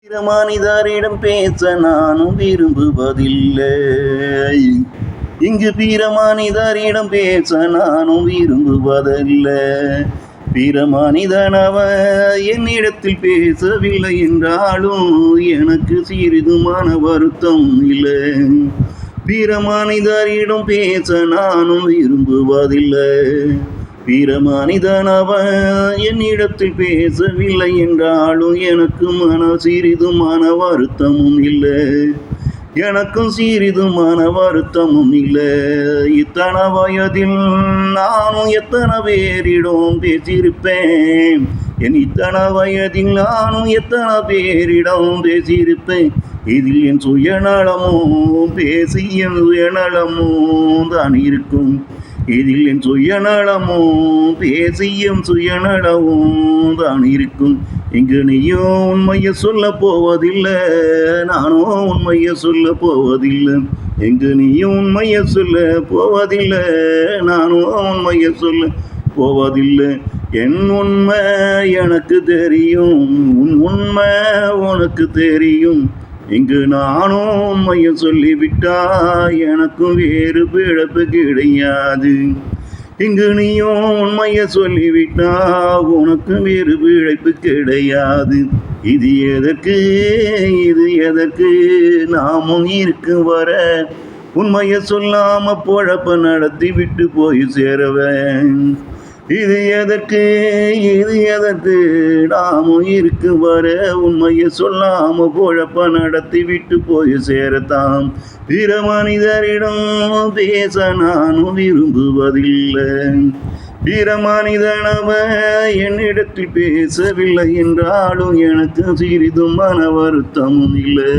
பிற மனிதரிடம் பேச நானும் விரும்புவதில்லை. இங்கு பிற மனிதரிடம் பேச நானும் விரும்புவதில்லை. பிற மனிதனவன் என்னிடத்தில் பேசவில்லை என்றாலும் எனக்கு சிறிது மன வருத்தம் இல்லை. பிற மனிதரிடம் பேச நானும் விரும்புவதில்லை. பிற மனிதனவன் என்னிடத்தில் பேசவில்லை என்றாலும் எனக்கு சிறிது மன வருத்தமும் இல்லை. எனக்கும் சிறிது மன வருத்தமும் இல்லை. இத்தனை வயதில் நானும் எத்தனை பேரிடம் பேசியிருப்பேன். இத்தனை வயதில் நானும் எத்தனை பேரிடம் பேசியிருப்பேன். இதில் என் சுயநலமும் பேசி என் சுயநலமும் தான் இருக்கும். இதில் என் சுயநலமும் பேசியும் சுயநலமும் தான் இருக்கும். இங்கு நீயும் உண்மையை சொல்ல போவதில்லை, நானும் உண்மையை சொல்ல போவதில்லை. எங்கு நீயும் உண்மையை சொல்ல போவதில்லை, நானும் உண்மையை சொல்ல போவதில்லை. என் உண்மை எனக்கு தெரியும், உன் உண்மை உனக்கு தெரியும். இங்கு நானும் உண்மையை சொல்லிவிட்டா எனக்கும் வேறு பிழப்பு கிடையாது. இங்கு நீயும் உண்மையை சொல்லிவிட்டா உனக்கு வேறு பிழைப்பு கிடையாது. இது எதற்கு நாமும் இருக்கும் வர உண்மையை சொல்லாம பொழப்ப நடத்தி விட்டு போய் சேரவேன். இது எதற்கு நாமும் இருக்கும் வர உண்மையை சொல்லாம பொழப்ப நடத்தி விட்டு போய் சேரத்தாம். பிற மனிதரிடம் பேச நானும் விரும்புவதில்லை. பிற மனிதனவன் என்னிடத்தில் பேசவில்லை என்றாலும் எனக்கு சிறிது மன வருத்தமும் இல்லை.